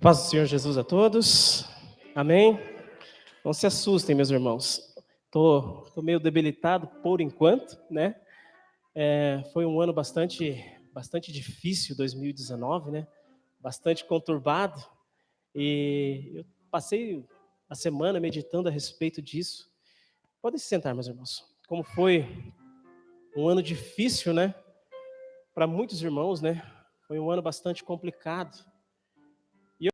Paz do Senhor Jesus a todos. Amém? Não se assustem, meus irmãos. Tô meio debilitado por enquanto, né? Foi um ano bastante difícil, 2019, né? Bastante conturbado. E eu passei a semana meditando a respeito disso. Podem se sentar, meus irmãos. Como foi um ano difícil, né? Para muitos irmãos, né? Foi um ano bastante complicado. E eu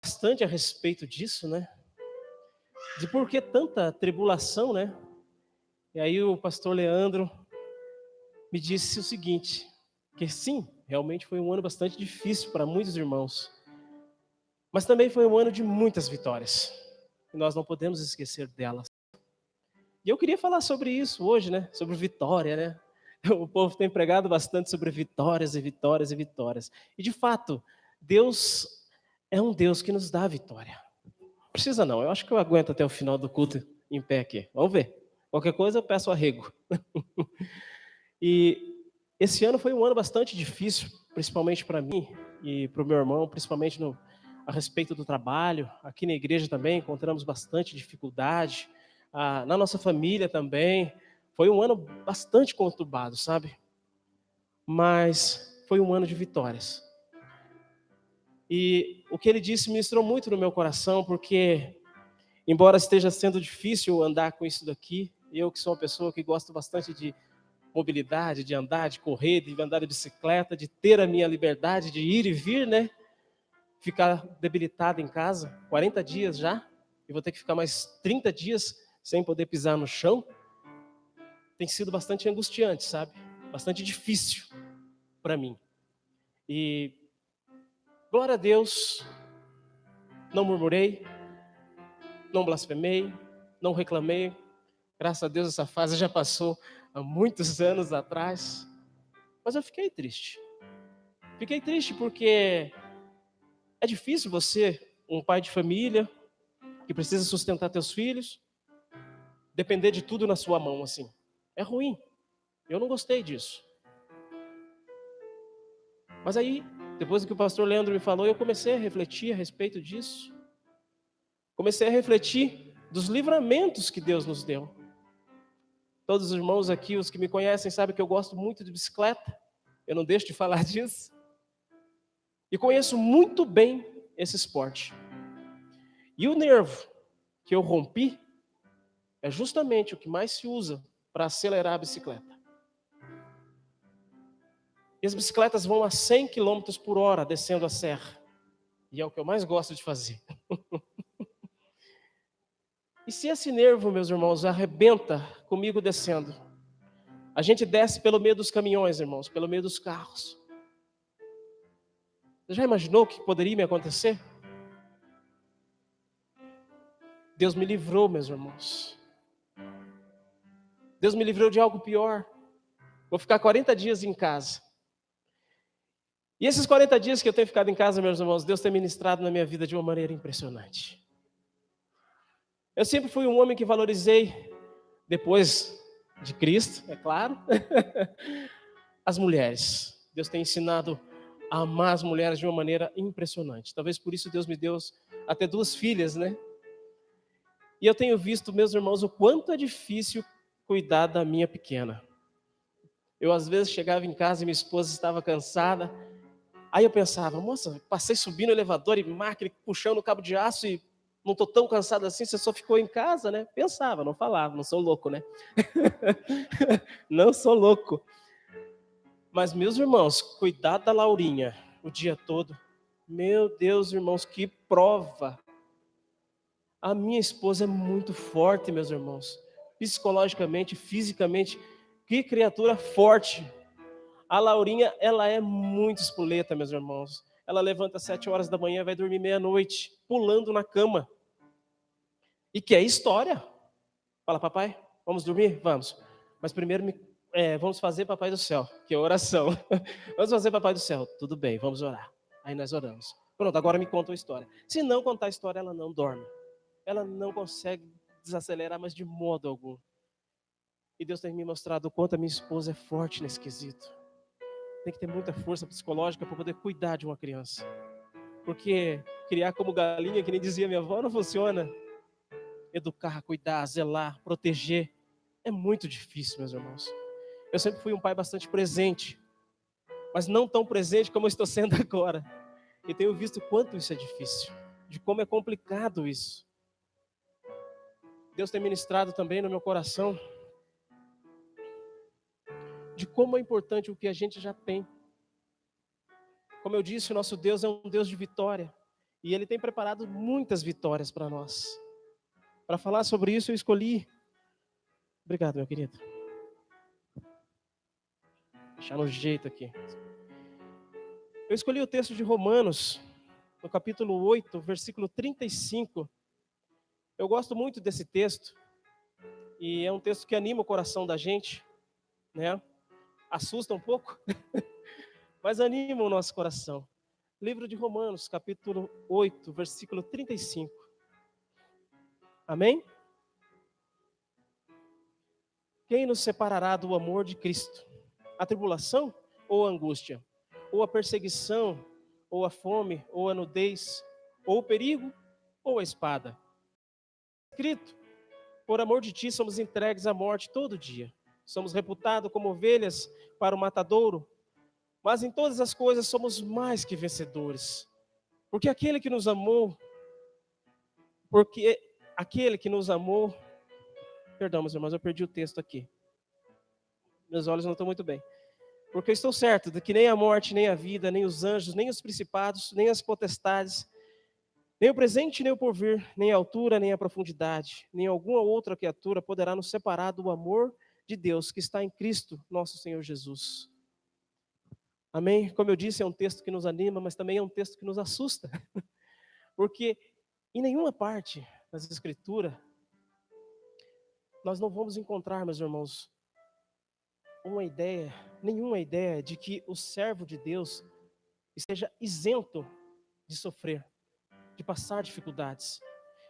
bastante a respeito disso, né? De por que tanta tribulação, né? E aí o pastor Leandro me disse o seguinte, que sim, realmente foi um ano bastante difícil para muitos irmãos, mas também foi um ano de muitas vitórias, e nós não podemos esquecer delas. E eu queria falar sobre isso hoje, né? Sobre vitória, né? O povo tem pregado bastante sobre vitórias e vitórias e vitórias. E de fato, Deus é um Deus que nos dá a vitória. Não precisa não, eu acho que eu aguento até o final do culto em pé aqui. Vamos ver. Qualquer coisa eu peço arrego. E esse ano foi um ano bastante difícil, principalmente para mim e para o meu irmão, principalmente a respeito do trabalho. Aqui na igreja também encontramos bastante dificuldade. Na nossa família também. Foi um ano bastante conturbado, sabe? Mas foi um ano de vitórias. E o que ele disse ministrou muito no meu coração, porque, embora esteja sendo difícil andar com isso daqui, eu que sou uma pessoa que gosto bastante de mobilidade, de andar, de correr, de andar de bicicleta, de ter a minha liberdade de ir e vir, né? Ficar debilitado em casa, 40 dias já, e vou ter que ficar mais 30 dias sem poder pisar no chão. Tem sido bastante angustiante, sabe? Bastante difícil para mim. E glória a Deus, não murmurei, não blasfemei, não reclamei. Graças a Deus essa fase já passou há muitos anos atrás. Mas eu fiquei triste. Fiquei triste porque é difícil você, um pai de família, que precisa sustentar teus filhos, depender de tudo na sua mão, assim. É ruim. Eu não gostei disso. Mas aí, depois que o pastor Leandro me falou, eu comecei a refletir a respeito disso. Comecei a refletir dos livramentos que Deus nos deu. Todos os irmãos aqui, os que me conhecem, sabem que eu gosto muito de bicicleta. Eu não deixo de falar disso. E conheço muito bem esse esporte. E o nervo que eu rompi é justamente o que mais se usa para acelerar a bicicleta. E as bicicletas vão a 100 km por hora descendo a serra. E é o que eu mais gosto de fazer. E se esse nervo, meus irmãos, arrebenta comigo descendo, a gente desce pelo meio dos caminhões, irmãos, pelo meio dos carros. Você já imaginou o que poderia me acontecer? Deus me livrou, meus irmãos. Deus me livrou de algo pior. Vou ficar 40 dias em casa. E esses 40 dias que eu tenho ficado em casa, meus irmãos, Deus tem ministrado na minha vida de uma maneira impressionante. Eu sempre fui um homem que valorizei, depois de Cristo, é claro, as mulheres. Deus tem ensinado a amar as mulheres de uma maneira impressionante. Talvez por isso Deus me deu até 2 filhas, né? E eu tenho visto, meus irmãos, o quanto é difícil cuidar da minha pequena. Eu às vezes chegava em casa e minha esposa estava cansada. Aí eu pensava, moça, passei subindo o elevador e máquina, puxando o cabo de aço e não estou tão cansado assim, você só ficou em casa, né? Pensava, não falava, não sou louco, né? Não sou louco. Mas, meus irmãos, cuidar da Laurinha o dia todo, meu Deus, irmãos, que prova. A minha esposa é muito forte, meus irmãos, psicologicamente, fisicamente, que criatura forte. A Laurinha, ela é muito espoleta, meus irmãos. Ela levanta às 7 horas da manhã, vai dormir meia-noite, pulando na cama. E quer história. Fala, papai, vamos dormir? Vamos. Mas primeiro vamos fazer Papai do Céu, que é oração. Vamos fazer Papai do Céu. Tudo bem, vamos orar. Aí nós oramos. Pronto, agora me conta a história. Se não contar a história, ela não dorme. Ela não consegue desacelerar, mas de modo algum. E Deus tem me mostrado o quanto a minha esposa é forte nesse quesito. Tem que ter muita força psicológica para poder cuidar de uma criança. Porque criar como galinha, que nem dizia minha avó, não funciona. Educar, cuidar, zelar, proteger, é muito difícil, meus irmãos. Eu sempre fui um pai bastante presente, mas não tão presente como eu estou sendo agora. E tenho visto o quanto isso é difícil, de como é complicado isso. Deus tem ministrado também no meu coração de como é importante o que a gente já tem. Como eu disse, o nosso Deus é um Deus de vitória. E Ele tem preparado muitas vitórias para nós. Para falar sobre isso, eu escolhi. Obrigado, meu querido. Deixar no jeito aqui. Eu escolhi o texto de Romanos, no capítulo 8, versículo 35. Eu gosto muito desse texto. E é um texto que anima o coração da gente, né? Assusta um pouco, mas anima o nosso coração. Livro de Romanos, capítulo 8, versículo 35. Amém? Quem nos separará do amor de Cristo? A tribulação ou a angústia? Ou a perseguição? Ou a fome? Ou a nudez? Ou o perigo? Ou a espada? Escrito, por amor de ti somos entregues à morte todo dia. Somos reputados como ovelhas para o matadouro, mas em todas as coisas somos mais que vencedores. Porque aquele que nos amou, perdão, meus irmãos, eu perdi o texto aqui. Meus olhos não estão muito bem. Porque eu estou certo de que nem a morte, nem a vida, nem os anjos, nem os principados, nem as potestades, nem o presente, nem o porvir, nem a altura, nem a profundidade, nem alguma outra criatura poderá nos separar do amor de Deus que está em Cristo, nosso Senhor Jesus. Amém? Como eu disse, é um texto que nos anima, mas também é um texto que nos assusta. Porque em nenhuma parte das Escrituras nós não vamos encontrar, meus irmãos, nenhuma ideia de que o servo de Deus esteja isento de sofrer, de passar dificuldades.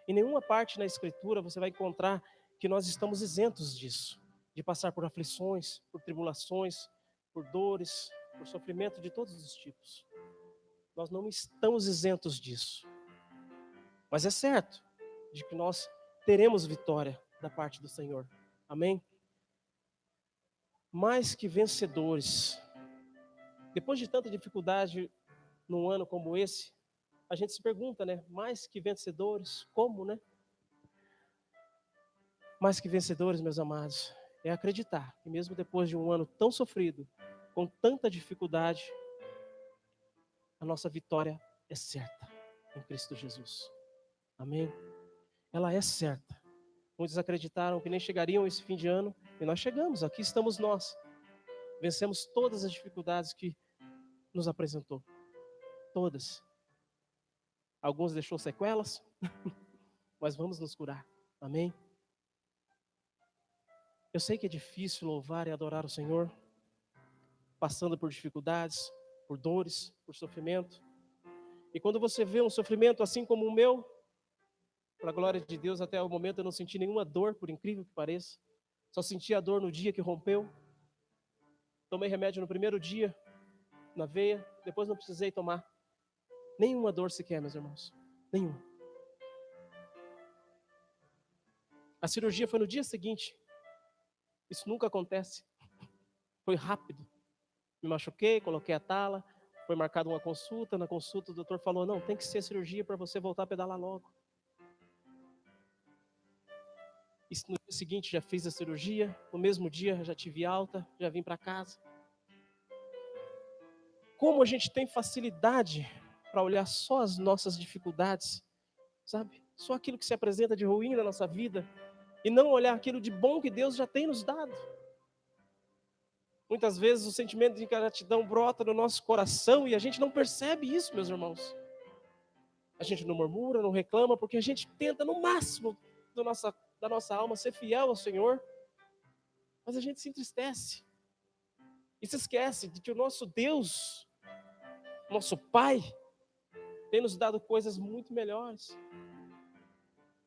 Em nenhuma parte na Escritura você vai encontrar que nós estamos isentos disso, de passar por aflições, por tribulações, por dores, por sofrimento de todos os tipos. Nós não estamos isentos disso. Mas é certo de que nós teremos vitória da parte do Senhor. Amém? Mais que vencedores. Depois de tanta dificuldade num ano como esse, a gente se pergunta, né? Mais que vencedores, como, né? Mais que vencedores, meus amados, é acreditar que mesmo depois de um ano tão sofrido, com tanta dificuldade, a nossa vitória é certa em Cristo Jesus. Amém? Ela é certa. Muitos acreditaram que nem chegariam esse fim de ano, e nós chegamos, aqui estamos nós. Vencemos todas as dificuldades que nos apresentou. Todas. Alguns deixou sequelas, mas vamos nos curar. Amém? Eu sei que é difícil louvar e adorar o Senhor, passando por dificuldades, por dores, por sofrimento. E quando você vê um sofrimento assim como o meu, para a glória de Deus, até o momento eu não senti nenhuma dor, por incrível que pareça. Só senti a dor no dia que rompeu. Tomei remédio no primeiro dia, na veia, depois não precisei tomar. Nenhuma dor sequer, meus irmãos. Nenhuma. A cirurgia foi no dia seguinte. Isso nunca acontece. Foi rápido. Me machuquei, coloquei a tala, foi marcada uma consulta. Na consulta o doutor falou, não, tem que ser cirurgia para você voltar a pedalar logo. E no dia seguinte já fiz a cirurgia, no mesmo dia já tive alta, já vim para casa. Como a gente tem facilidade para olhar só as nossas dificuldades, sabe? Só aquilo que se apresenta de ruim na nossa vida, e não olhar aquilo de bom que Deus já tem nos dado. Muitas vezes o sentimento de gratidão brota no nosso coração e a gente não percebe isso, meus irmãos. A gente não murmura, não reclama, porque a gente tenta no máximo da nossa alma ser fiel ao Senhor, mas a gente se entristece e se esquece de que o nosso Deus, nosso Pai, tem nos dado coisas muito melhores.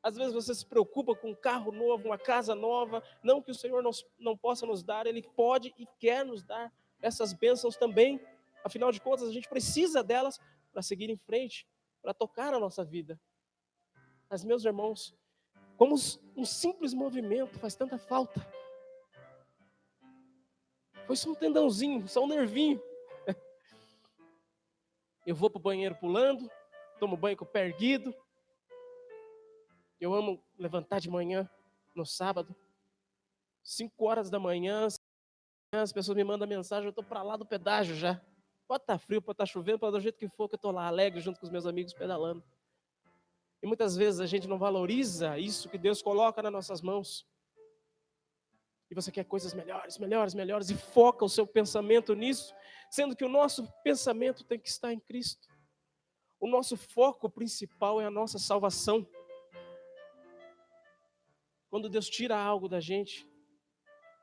Às vezes você se preocupa com um carro novo, uma casa nova, não que o Senhor não possa nos dar, Ele pode e quer nos dar essas bênçãos também. Afinal de contas, a gente precisa delas para seguir em frente. para tocar a nossa vida. Mas, meus irmãos, como um simples movimento faz tanta falta. Foi só um tendãozinho, só um nervinho. Eu vou para o banheiro pulando, tomo banho com o pé erguido. Eu amo levantar de manhã, no sábado, 5 horas da manhã, as pessoas me mandam mensagem, eu estou para lá do pedágio já. Pode estar frio, pode estar chovendo, pode do jeito que for, que eu estou lá alegre junto com os meus amigos pedalando. E muitas vezes a gente não valoriza isso que Deus coloca nas nossas mãos. E você quer coisas melhores, melhores, melhores, e foca o seu pensamento nisso, sendo que o nosso pensamento tem que estar em Cristo. O nosso foco principal é a nossa salvação. Quando Deus tira algo da gente,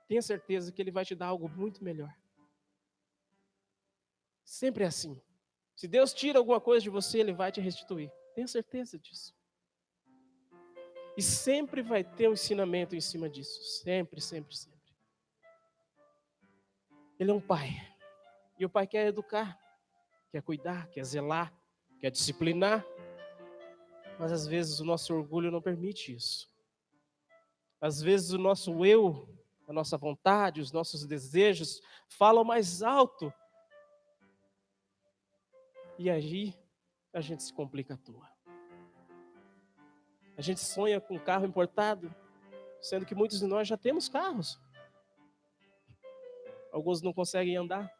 tenha certeza que Ele vai te dar algo muito melhor. Sempre é assim. Se Deus tira alguma coisa de você, Ele vai te restituir. Tenha certeza disso. E sempre vai ter um ensinamento em cima disso. Sempre, sempre, sempre. Ele é um pai. E o pai quer educar, quer cuidar, quer zelar, quer disciplinar. Mas às vezes o nosso orgulho não permite isso. Às vezes o nosso eu, a nossa vontade, os nossos desejos falam mais alto. E aí a gente se complica à toa. A gente sonha com um carro importado, sendo que muitos de nós já temos carros. Alguns não conseguem andar.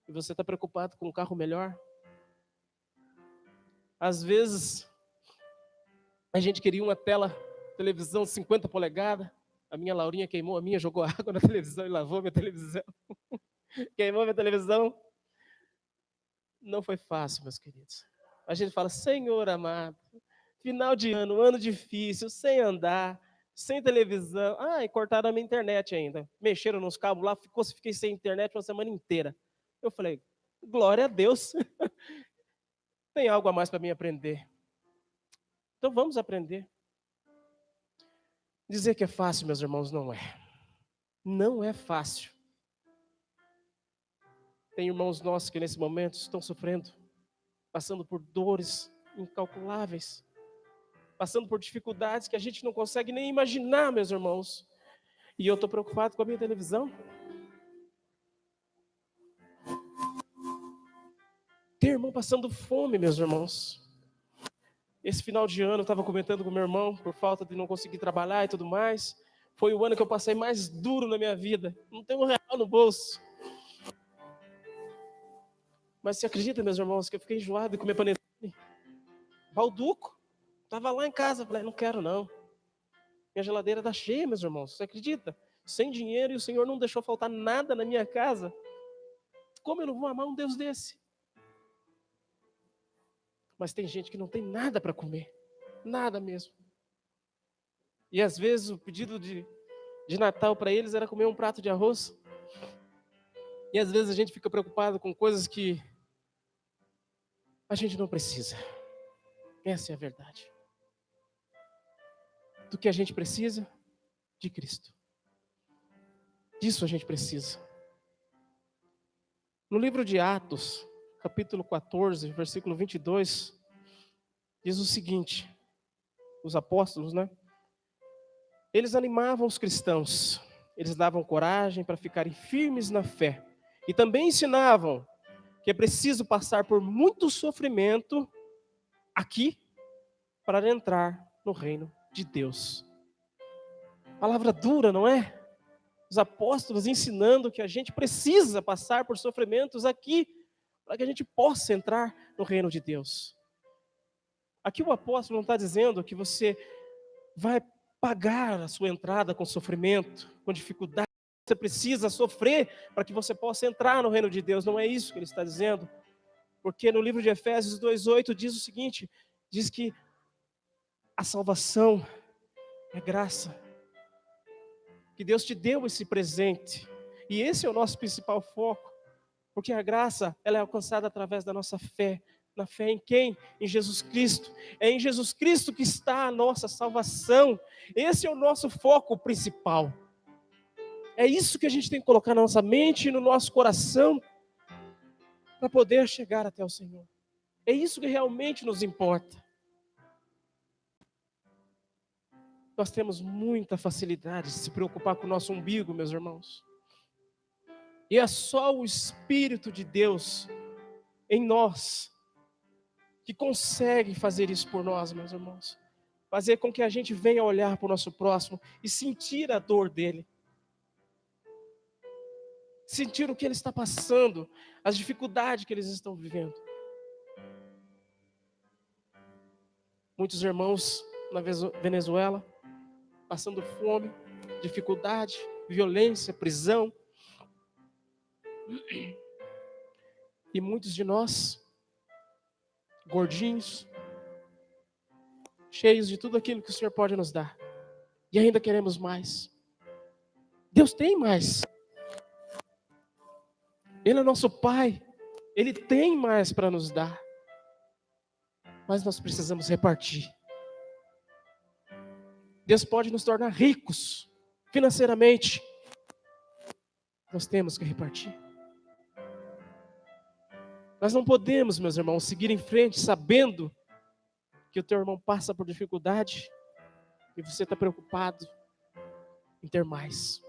E você está preocupado com um carro melhor. Às vezes, a gente queria uma televisão 50 polegadas. A minha Laurinha queimou a minha, jogou água na televisão e lavou minha televisão. Queimou minha televisão. Não foi fácil, meus queridos. A gente fala, Senhor amado, final de ano, ano difícil, sem andar, sem televisão. E cortaram a minha internet ainda. Mexeram nos cabos lá, fiquei sem internet uma semana inteira. Eu falei, glória a Deus. Tem algo a mais para mim aprender. Então vamos aprender. Dizer que é fácil, meus irmãos, não é. Não é fácil. Tem irmãos nossos que nesse momento estão sofrendo, passando por dores incalculáveis, passando por dificuldades que a gente não consegue nem imaginar, meus irmãos. E eu estou preocupado com a minha televisão. Tem irmão passando fome, meus irmãos. Esse final de ano eu estava comentando com meu irmão, por falta de não conseguir trabalhar e tudo mais. Foi o ano que eu passei mais duro na minha vida. Não tenho R$1 no bolso. Mas você acredita, meus irmãos, que eu fiquei enjoado de comer panetone? Balduco. Estava lá em casa, falei, não quero não. Minha geladeira está cheia, meus irmãos. Você acredita? Sem dinheiro e o Senhor não deixou faltar nada na minha casa. Como eu não vou amar um Deus desse? Mas tem gente que não tem nada para comer. Nada mesmo. E às vezes o pedido de Natal para eles era comer um prato de arroz. E às vezes a gente fica preocupado com coisas que a gente não precisa. Essa é a verdade. Do que a gente precisa? De Cristo. Disso a gente precisa. No livro de Atos, capítulo 14, versículo 22, diz o seguinte, os apóstolos, né? Eles animavam os cristãos, eles davam coragem para ficarem firmes na fé. E também ensinavam que é preciso passar por muito sofrimento aqui para entrar no reino de Deus. Palavra dura, não é? Os apóstolos ensinando que a gente precisa passar por sofrimentos aqui para que a gente possa entrar no reino de Deus. Aqui o apóstolo não está dizendo que você vai pagar a sua entrada com sofrimento, com dificuldade. Você precisa sofrer para que você possa entrar no reino de Deus. Não é isso que ele está dizendo. Porque no livro de Efésios 2:8 diz o seguinte, diz que a salvação é graça. Que Deus te deu esse presente. E esse é o nosso principal foco. Porque a graça, ela é alcançada através da nossa fé. Na fé em quem? Em Jesus Cristo. É em Jesus Cristo que está a nossa salvação. Esse é o nosso foco principal. É isso que a gente tem que colocar na nossa mente e no nosso coração para poder chegar até o Senhor. É isso que realmente nos importa. Nós temos muita facilidade de se preocupar com o nosso umbigo, meus irmãos. E é só o Espírito de Deus em nós que consegue fazer isso por nós, meus irmãos. Fazer com que a gente venha olhar para o nosso próximo e sentir a dor dele. Sentir o que ele está passando, as dificuldades que eles estão vivendo. Muitos irmãos na Venezuela, passando fome, dificuldade, violência, prisão. E muitos de nós, gordinhos, cheios de tudo aquilo que o Senhor pode nos dar. E ainda queremos mais. Deus tem mais. Ele é nosso Pai. Ele tem mais para nos dar. Mas nós precisamos repartir. Deus pode nos tornar ricos financeiramente. Nós temos que repartir. Nós não podemos, meus irmãos, seguir em frente sabendo que o teu irmão passa por dificuldade e você está preocupado em ter mais.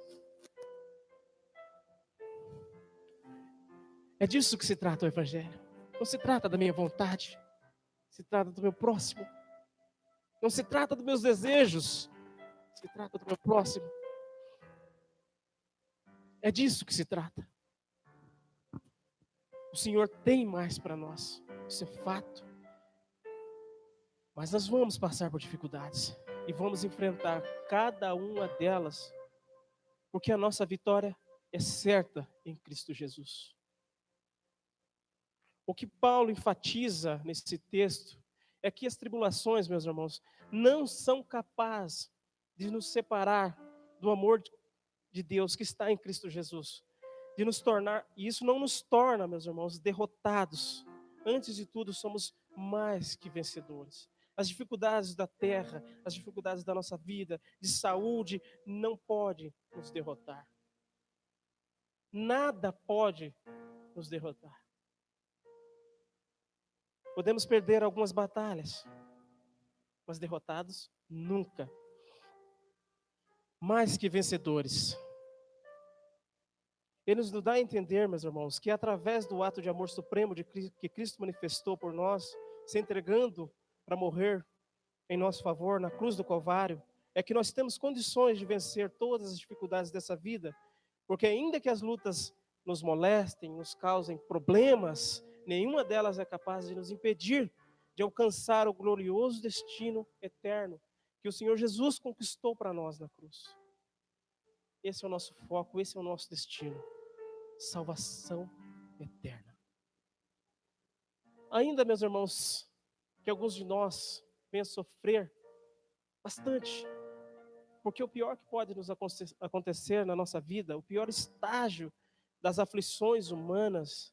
É disso que se trata o Evangelho. Não se trata da minha vontade. Se trata do meu próximo. Não se trata dos meus desejos. Se trata do meu próximo. É disso que se trata. O Senhor tem mais para nós. Isso é fato. Mas nós vamos passar por dificuldades. E vamos enfrentar cada uma delas. Porque a nossa vitória é certa em Cristo Jesus. O que Paulo enfatiza nesse texto é que as tribulações, meus irmãos, não são capazes de nos separar do amor de Deus que está em Cristo Jesus. De nos tornar, e isso não nos torna, meus irmãos, derrotados. Antes de tudo, somos mais que vencedores. As dificuldades da terra, as dificuldades da nossa vida, de saúde, não podem nos derrotar. Nada pode nos derrotar. Podemos perder algumas batalhas, mas derrotados nunca. Mais que vencedores. Ele nos dá a entender, meus irmãos, que através do ato de amor supremo que Cristo manifestou por nós, se entregando para morrer em nosso favor na cruz do Calvário, é que nós temos condições de vencer todas as dificuldades dessa vida, porque ainda que as lutas nos molestem, nos causem problemas, nenhuma delas é capaz de nos impedir de alcançar o glorioso destino eterno que o Senhor Jesus conquistou para nós na cruz. Esse é o nosso foco, esse é o nosso destino. Salvação eterna. Ainda, meus irmãos, que alguns de nós venham sofrer bastante, porque o pior que pode nos acontecer na nossa vida, o pior estágio das aflições humanas,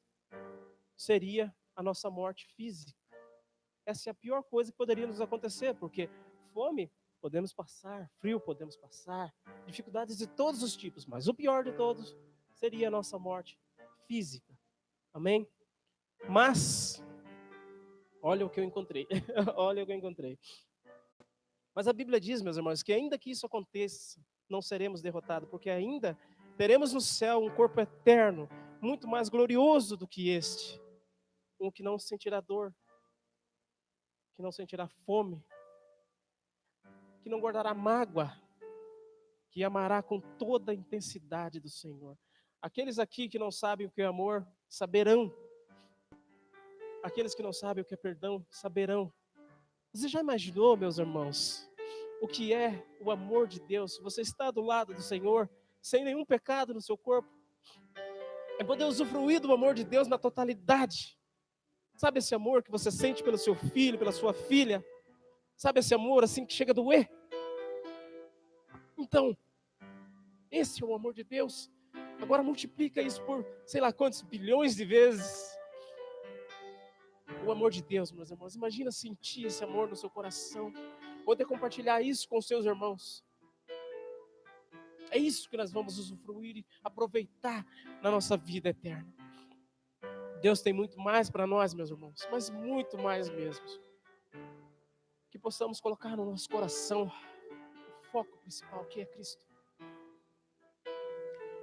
seria a nossa morte física. Essa é a pior coisa que poderia nos acontecer, porque fome podemos passar, frio podemos passar, dificuldades de todos os tipos, mas o pior de todos seria a nossa morte física. Amém? Mas, olha o que eu encontrei. Olha o que eu encontrei. Mas a Bíblia diz, meus irmãos, que ainda que isso aconteça, não seremos derrotados, porque ainda teremos no céu um corpo eterno, muito mais glorioso do que este. Um que não sentirá dor, que não sentirá fome, que não guardará mágoa, que amará com toda a intensidade do Senhor. Aqueles aqui que não sabem o que é amor, saberão. Aqueles que não sabem o que é perdão, saberão. Você já imaginou, meus irmãos, o que é o amor de Deus? Você está do lado do Senhor, sem nenhum pecado no seu corpo. É poder usufruir do amor de Deus na totalidade. Sabe esse amor que você sente pelo seu filho, pela sua filha? Sabe esse amor assim que chega a doer? Então, esse é o amor de Deus. Agora multiplica isso por sei lá quantos bilhões de vezes. O amor de Deus, meus irmãos. Imagina sentir esse amor no seu coração. Poder compartilhar isso com os seus irmãos. É isso que nós vamos usufruir e aproveitar na nossa vida eterna. Deus tem muito mais para nós, meus irmãos, mas muito mais mesmo. Que possamos colocar no nosso coração o foco principal, que é Cristo.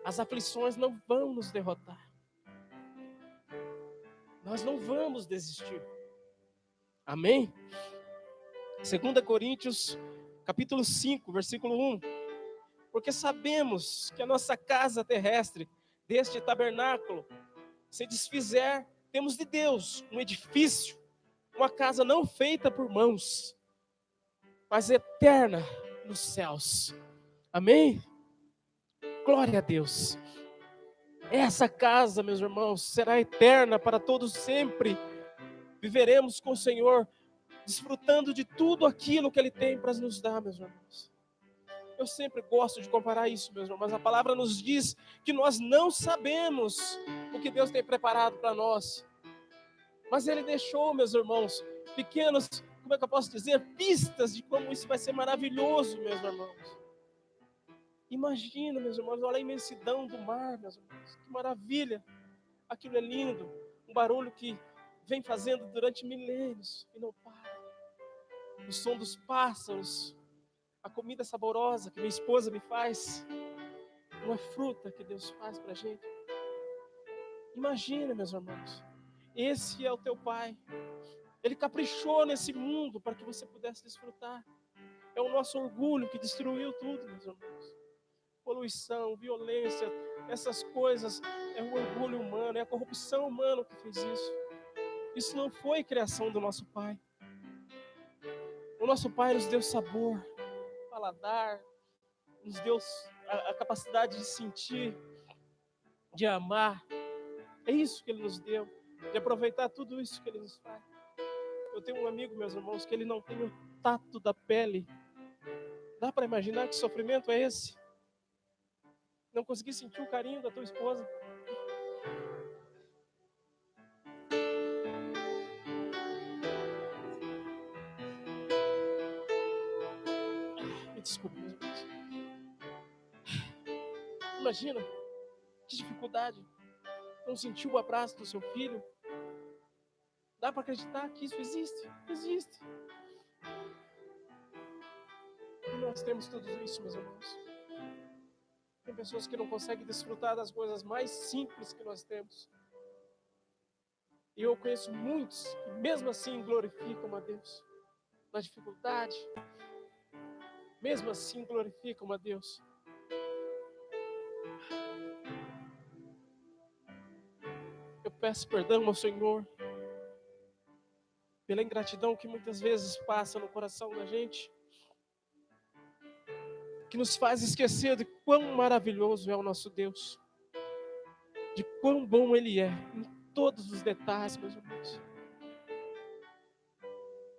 As aflições não vão nos derrotar. Nós não vamos desistir. Amém? 2 Coríntios, capítulo 5, versículo 1. Porque sabemos que a nossa casa terrestre, deste tabernáculo, se desfizer, temos de Deus um edifício, uma casa não feita por mãos, mas eterna nos céus. Amém? Glória a Deus. Essa casa, meus irmãos, será eterna para todos sempre. Viveremos com o Senhor, desfrutando de tudo aquilo que Ele tem para nos dar, meus irmãos. Eu sempre gosto de comparar isso, meus irmãos. A palavra nos diz que nós não sabemos o que Deus tem preparado para nós. Mas Ele deixou, meus irmãos, pequenos, como é que eu posso dizer, pistas de como isso vai ser maravilhoso, meus irmãos. Imagina, meus irmãos, olha a imensidão do mar, meus irmãos. Que maravilha. Aquilo é lindo. Um barulho que vem fazendo durante milênios e não para. O som dos pássaros, a comida saborosa que minha esposa me faz, uma fruta que Deus faz pra gente. Imagina, meus irmãos, esse é o teu Pai. Ele caprichou nesse mundo para que você pudesse desfrutar. É o nosso orgulho que destruiu tudo, meus irmãos. Poluição, violência, essas coisas, é o orgulho humano, é a corrupção humana que fez isso. Isso não foi criação do nosso Pai. O nosso Pai nos deu sabor, paladar, nos deu a capacidade de sentir, de amar. É isso que Ele nos deu, de aproveitar tudo isso que Ele nos faz. Eu tenho um amigo, meus irmãos, que ele não tem o tato da pele. Dá para imaginar que sofrimento é esse? Não conseguir sentir o carinho da tua esposa. Me desculpe, meus irmãos. Imagina que dificuldade. Não sentir o abraço do seu filho. Dá para acreditar que isso existe? Existe. E nós temos tudo isso, meus irmãos. Tem pessoas que não conseguem desfrutar das coisas mais simples que nós temos. E eu conheço muitos que mesmo assim glorificam a Deus. Na dificuldade, mesmo assim glorificam a Deus. Eu peço perdão ao Senhor pela ingratidão que muitas vezes passa no coração da gente, que nos faz esquecer de quão maravilhoso é o nosso Deus, de quão bom Ele é, em todos os detalhes, meus irmãos.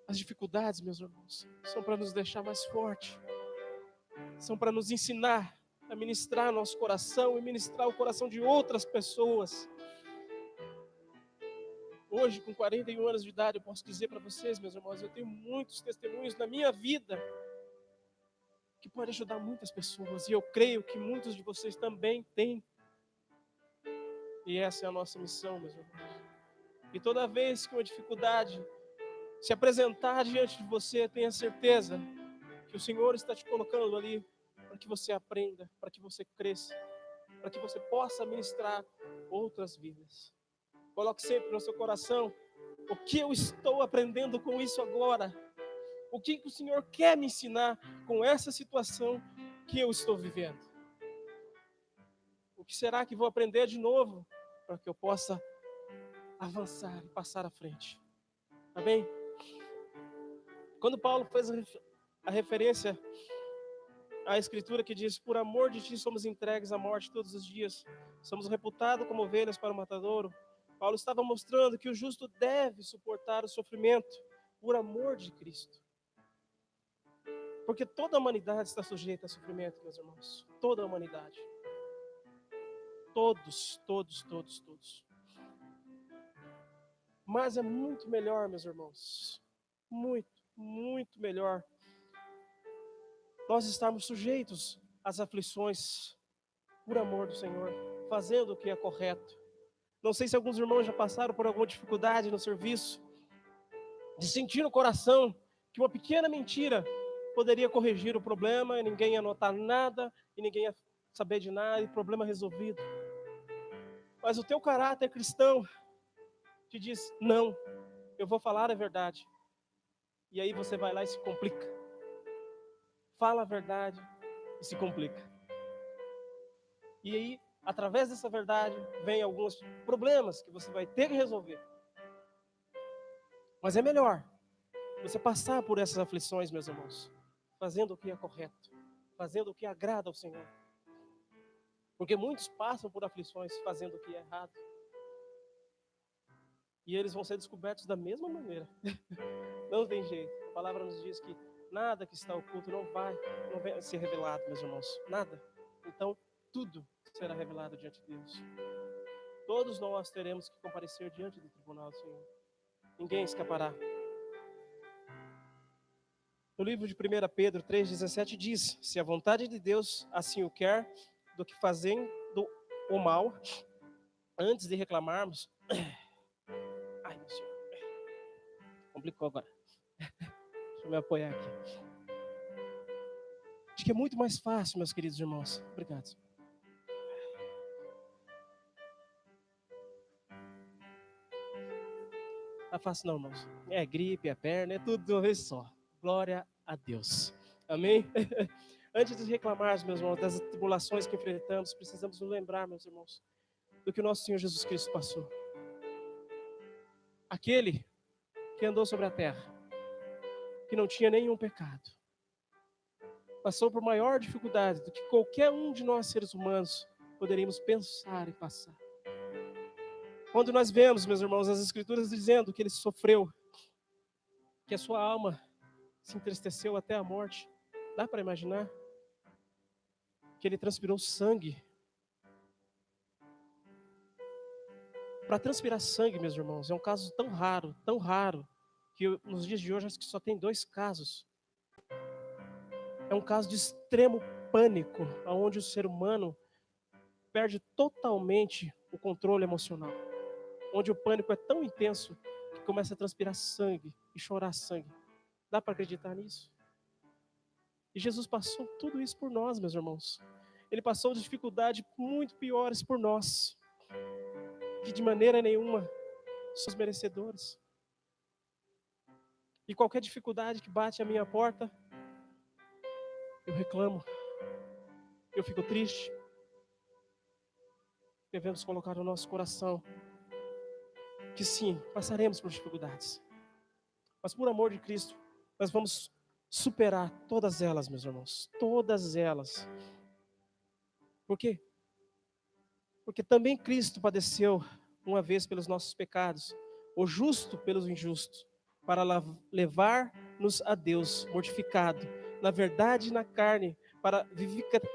As dificuldades, meus irmãos, são para nos deixar mais forte, são para nos ensinar a ministrar nosso coração e ministrar o coração de outras pessoas. Hoje, com 41 anos de idade, eu posso dizer para vocês, meus irmãos, eu tenho muitos testemunhos na minha vida que podem ajudar muitas pessoas, e eu creio que muitos de vocês também têm. E essa é a nossa missão, meus irmãos. E toda vez que uma dificuldade se apresentar diante de você, tenha certeza que o Senhor está te colocando ali para que você aprenda, para que você cresça, para que você possa ministrar outras vidas. Coloque sempre no seu coração: o que eu estou aprendendo com isso agora? O que o Senhor quer me ensinar com essa situação que eu estou vivendo? O que será que vou aprender de novo para que eu possa avançar e passar à frente? Amém? Quando Paulo fez a referência à escritura que diz: por amor de ti somos entregues à morte todos os dias, somos reputados como ovelhas para o matadouro, Paulo estava mostrando que o justo deve suportar o sofrimento por amor de Cristo. Porque toda a humanidade está sujeita a sofrimento, meus irmãos. Toda a humanidade. Todos. Mas é muito melhor, meus irmãos. Muito melhor nós estarmos sujeitos às aflições por amor do Senhor, fazendo o que é correto, Não sei se alguns irmãos já passaram por alguma dificuldade no serviço, de sentir no coração que uma pequena mentira poderia corrigir o problema, e ninguém ia notar nada, e ninguém ia saber de nada, e problema resolvido. Mas o teu caráter cristão te diz, não, eu vou falar a verdade. E aí você vai lá e se complica. Fala a verdade e se complica. E aí, através dessa verdade, vem alguns problemas que você vai ter que resolver. Mas é melhor você passar por essas aflições, meus irmãos, fazendo o que é correto, fazendo o que agrada ao Senhor. Porque muitos passam por aflições fazendo o que é errado. E eles vão ser descobertos da mesma maneira. Não tem jeito. A palavra nos diz que nada que está oculto não vai ser revelado, meus irmãos. Nada. Então, tudo será revelado diante de Deus. Todos nós teremos que comparecer diante do tribunal do Senhor. Ninguém escapará. No livro de 1 Pedro 3,17 diz, se a vontade de Deus assim o quer, do que fazendo o mal, antes de reclamarmos... Ai, meu Senhor. Complicou agora. Deixa eu me apoiar aqui. Acho que é muito mais fácil, meus queridos irmãos. Obrigado. Não é fácil não, irmãos. É gripe, é perna, é tudo de uma vez só. Glória a Deus. Amém? Antes de reclamarmos, meus irmãos, das tribulações que enfrentamos, precisamos nos lembrar, meus irmãos, do que o nosso Senhor Jesus Cristo passou. Aquele que andou sobre a terra, que não tinha nenhum pecado, passou por maior dificuldade do que qualquer um de nós seres humanos poderíamos pensar e passar. Quando nós vemos, meus irmãos, as Escrituras dizendo que ele sofreu, que a sua alma se entristeceu até a morte, dá para imaginar? Que ele transpirou sangue. Para transpirar sangue, meus irmãos, é um caso tão raro, que nos dias de hoje acho que só tem 2 casos. É um caso de extremo pânico, onde o ser humano perde totalmente o controle emocional. Onde o pânico é tão intenso que começa a transpirar sangue e chorar sangue. Dá para acreditar nisso? E Jesus passou tudo isso por nós, meus irmãos. Ele passou dificuldades muito piores por nós, que de maneira nenhuma somos merecedores. E qualquer dificuldade que bate à minha porta, eu reclamo, eu fico triste. Devemos colocar no nosso coração que sim, passaremos por dificuldades. Mas por amor de Cristo, nós vamos superar todas elas, meus irmãos. Todas elas. Por quê? Porque também Cristo padeceu uma vez pelos nossos pecados, o justo pelos injustos, para levar-nos a Deus mortificado, na verdade e na carne, para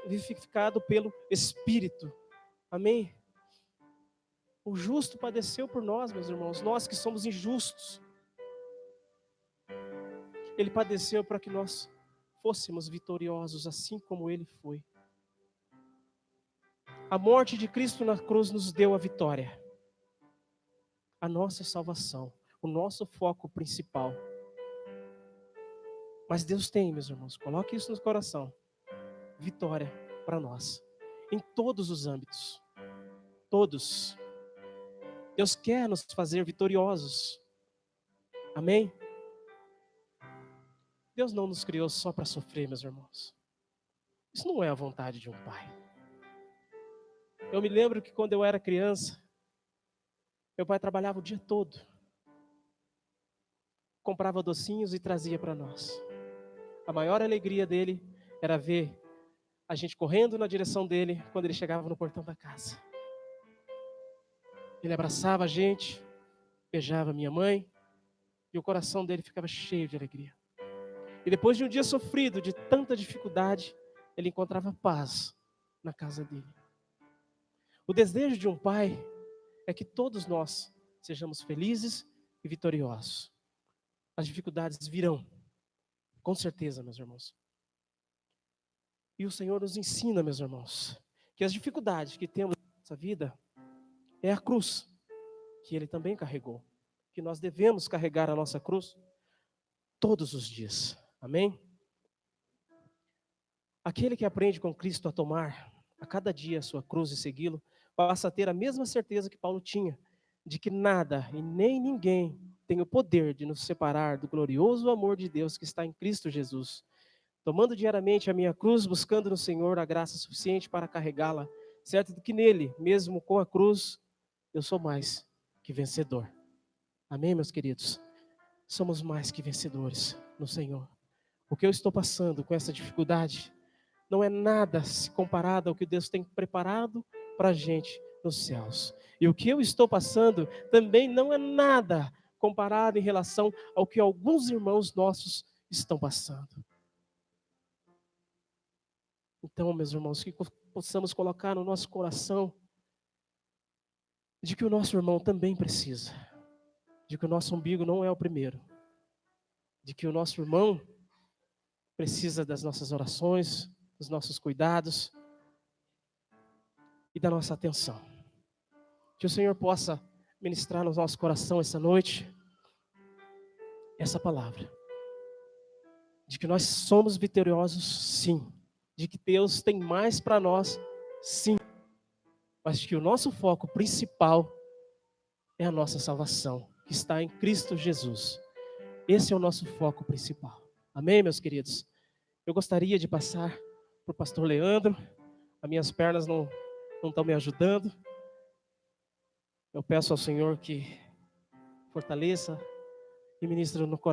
vivificado pelo Espírito. Amém? O justo padeceu por nós, meus irmãos, nós que somos injustos. Ele padeceu para que nós fôssemos vitoriosos, assim como Ele foi. A morte de Cristo na cruz nos deu a vitória. A nossa salvação, o nosso foco principal. Mas Deus tem, meus irmãos, coloque isso no coração. Vitória para nós, em todos os âmbitos. Todos. Deus quer nos fazer vitoriosos. Amém? Deus não nos criou só para sofrer, meus irmãos. Isso não é a vontade de um pai. Eu me lembro que quando eu era criança, meu pai trabalhava o dia todo. Comprava docinhos e trazia para nós. A maior alegria dele era ver a gente correndo na direção dele quando ele chegava no portão da casa. Ele abraçava a gente, beijava minha mãe, e o coração dele ficava cheio de alegria. E depois de um dia sofrido, de tanta dificuldade, ele encontrava paz na casa dele. O desejo de um pai é que todos nós sejamos felizes e vitoriosos. As dificuldades virão, com certeza, meus irmãos. E o Senhor nos ensina, meus irmãos, que as dificuldades que temos na nossa vida é a cruz. que ele também carregou, que nós devemos carregar a nossa cruz todos os dias. Amém? Aquele que aprende com Cristo a tomar a cada dia a sua cruz e segui-lo, passa a ter a mesma certeza que Paulo tinha, de que nada e nem ninguém tem o poder de nos separar do glorioso amor de Deus que está em Cristo Jesus. Tomando diariamente a minha cruz, buscando no Senhor a graça suficiente para carregá-la, certo de que nele, mesmo com a cruz, eu sou mais que vencedor. Amém, meus queridos? Somos mais que vencedores no Senhor. O que eu estou passando com essa dificuldade não é nada se comparado ao que Deus tem preparado para a gente nos céus. E o que eu estou passando também não é nada comparado em relação ao que alguns irmãos nossos estão passando. Então, meus irmãos, que possamos colocar no nosso coração de que o nosso irmão também precisa, de que o nosso umbigo não é o primeiro, de que o nosso irmão precisa das nossas orações, dos nossos cuidados e da nossa atenção. Que o Senhor possa ministrar no nosso coração essa noite essa palavra, de que nós somos vitoriosos, sim, de que Deus tem mais para nós, sim, mas que o nosso foco principal é a nossa salvação, que está em Cristo Jesus. Esse é o nosso foco principal. Amém, meus queridos? Eu gostaria de passar para o pastor Leandro. As minhas pernas não estão me ajudando. Eu peço ao Senhor que fortaleça e ministre no coração